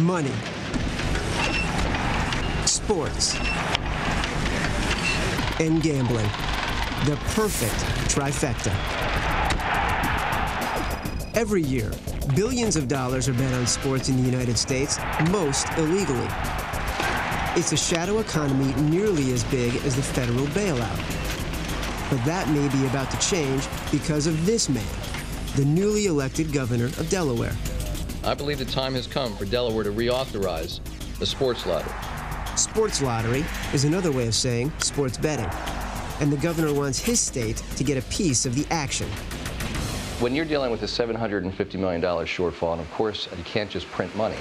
Money. Sports. And gambling. The perfect trifecta. Every year, billions of dollars are bet on sports in the United States, most illegally. It's a shadow economy nearly as big as the federal bailout. But that may be about to change because of this man, the newly elected governor of Delaware. I believe the time has come for Delaware to reauthorize the sports lottery. Sports lottery is another way of saying sports betting. And the governor wants his state to get a piece of the action. When you're dealing with a $750 million shortfall, and of course, you can't just print money.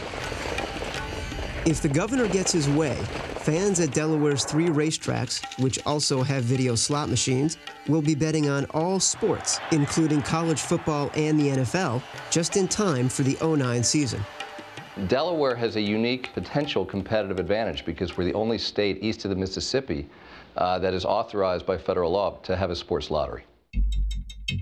If the governor gets his way, fans at Delaware's 3 racetracks, which also have video slot machines, will be betting on all sports, including college football and the NFL, just in time for the '09 season. Delaware has a unique potential competitive advantage because we're the only state east of the Mississippi that is authorized by federal law to have a sports lottery.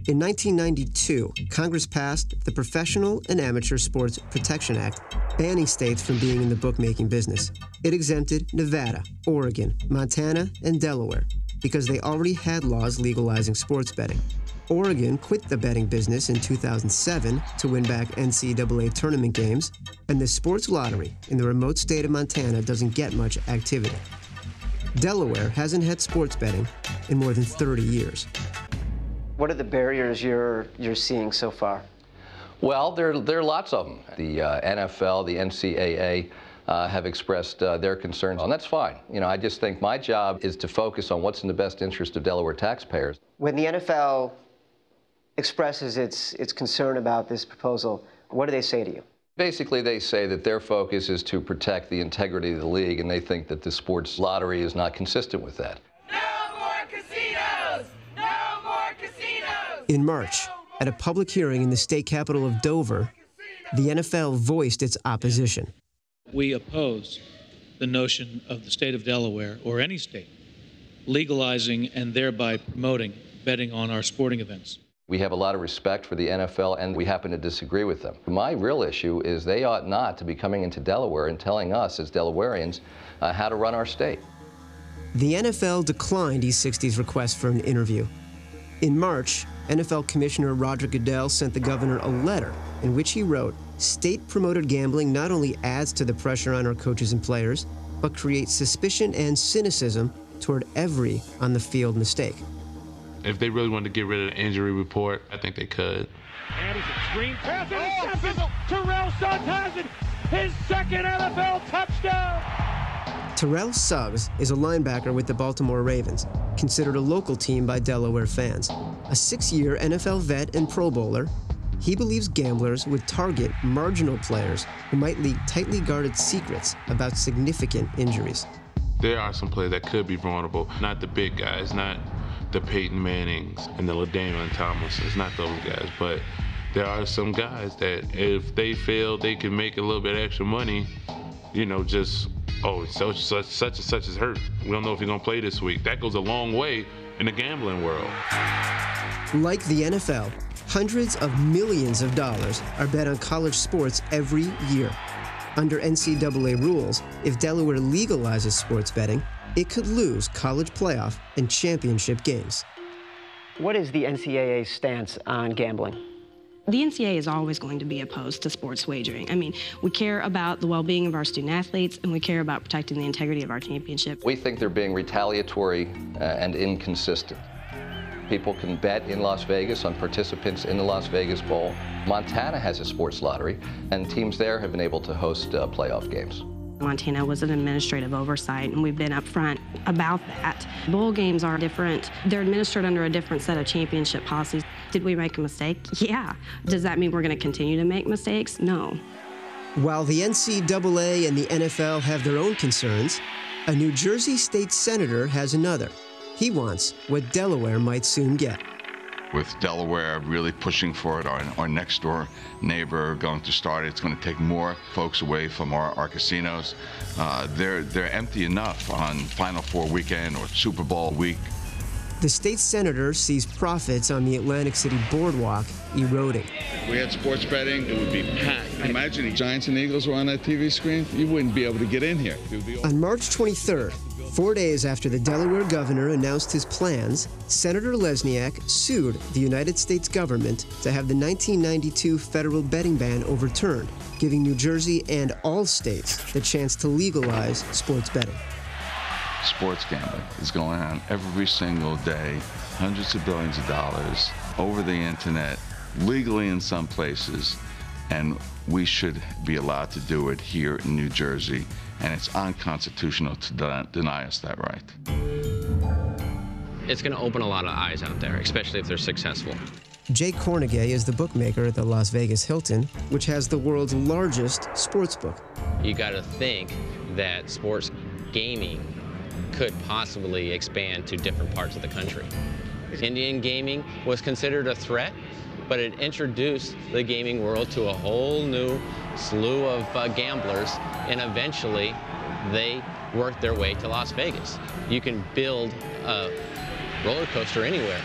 In 1992, Congress passed the Professional and Amateur Sports Protection Act, banning states from being in the bookmaking business. It exempted Nevada, Oregon, Montana, and Delaware because they already had laws legalizing sports betting. Oregon quit the betting business in 2007 to win back NCAA tournament games, and the sports lottery in the remote state of Montana doesn't get much activity. Delaware hasn't had sports betting in more than 30 years. What are the barriers you're seeing so far? Well, there are lots of them. The NFL, the NCAA have expressed their concerns, and that's fine. You know, I just think my job is to focus on what's in the best interest of Delaware taxpayers. When the NFL expresses its concern about this proposal, what do they say to you? Basically, they say that their focus is to protect the integrity of the league, and they think that the sports lottery is not consistent with that. In March, at a public hearing in the state capital of Dover, the NFL voiced its opposition. We oppose the notion of the state of Delaware, or any state, legalizing and thereby promoting betting on our sporting events. We have a lot of respect for the NFL, and we happen to disagree with them. My real issue is they ought not to be coming into Delaware and telling us as Delawareans how to run our state. The NFL declined E60's request for an interview. In March, NFL Commissioner Roger Goodell sent the governor a letter in which he wrote, "State-promoted gambling not only adds to the pressure on our coaches and players, but creates suspicion and cynicism toward every on-the-field mistake." If they really wanted to get rid of the injury report, I think they could. And it's a screen pass, intercepted. Terrell Suggs has it. His second NFL touchdown. Terrell Suggs is a linebacker with the Baltimore Ravens, considered a local team by Delaware fans. A 6-year NFL vet and Pro Bowler, he believes gamblers would target marginal players who might leak tightly guarded secrets about significant injuries. There are some players that could be vulnerable, not the big guys, not the Peyton Mannings and the LaDainian Thomasons, not those guys, but there are some guys that if they fail, they can make a little bit extra money, you know, just, oh, such and such is hurt. We don't know if he's gonna play this week. That goes a long way in the gambling world. Like the NFL, hundreds of millions of dollars are bet on college sports every year. Under NCAA rules, if Delaware legalizes sports betting, it could lose college playoff and championship games. What is the NCAA's stance on gambling? The NCAA is always going to be opposed to sports wagering. I mean, we care about the well-being of our student athletes, and we care about protecting the integrity of our championship. We think they're being retaliatory and inconsistent. People can bet in Las Vegas on participants in the Las Vegas Bowl. Montana has a sports lottery, and teams there have been able to host playoff games. Montana was an administrative oversight, and we've been upfront about that. Bowl games are different. They're administered under a different set of championship policies. Did we make a mistake? Yeah. Does that mean we're going to continue to make mistakes? No. While the NCAA and the NFL have their own concerns, a New Jersey state senator has another. He wants what Delaware might soon get. With Delaware really pushing for it, our next door neighbor going to start it, it's going to take more folks away from our casinos. They're empty enough on Final Four weekend or Super Bowl week. The state senator sees profits on the Atlantic City boardwalk eroding. If we had sports betting, it would be packed. Imagine if Giants and Eagles were on that TV screen, you wouldn't be able to get in here. On March 23rd, 4 days after the Delaware governor announced his plans, Senator Lesniak sued the United States government to have the 1992 federal betting ban overturned, giving New Jersey and all states the chance to legalize sports betting. Sports gambling is going on every single day, hundreds of billions of dollars over the internet, legally in some places, and we should be allowed to do it here in New Jersey, and it's unconstitutional to deny us that right. It's going to open a lot of eyes out there, especially if they're successful. Jay Cornegay is the bookmaker at the Las Vegas Hilton, which has the world's largest sports book. You got to think that sports gaming could possibly expand to different parts of the country. Indian gaming was considered a threat, but it introduced the gaming world to a whole new slew of gamblers, and eventually they worked their way to Las Vegas. You can build a roller coaster anywhere,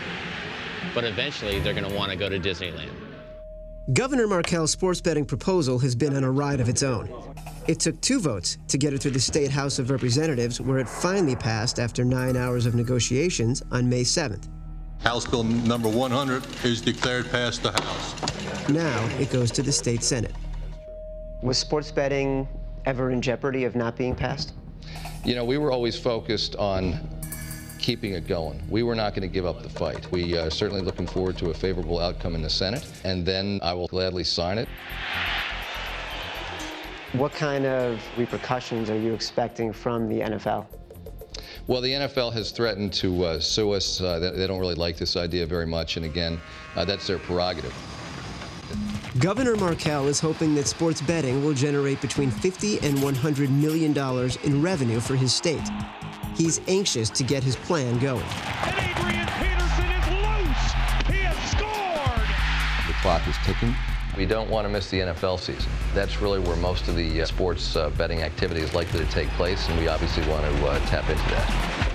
but eventually they're going to want to go to Disneyland. Governor Markell's sports betting proposal has been on a ride of its own. It took 2 votes to get it through the State House of Representatives, where it finally passed after 9 hours of negotiations on May 7th. House Bill number 100 is declared passed the House. Now it goes to the State Senate. Was sports betting ever in jeopardy of not being passed? You know, we were always focused on keeping it going. We were not going to give up the fight. We are certainly looking forward to a favorable outcome in the Senate, and then I will gladly sign it. What kind of repercussions are you expecting from the NFL? Well, the NFL has threatened to sue us. They don't really like this idea very much, and again, that's their prerogative. Governor Markell is hoping that sports betting will generate between $50 and $100 million in revenue for his state. He's anxious to get his plan going. And Adrian Peterson is loose. He has scored. The clock is ticking. We don't want to miss the NFL season. That's really where most of the sports betting activity is likely to take place, and we obviously want to tap into that.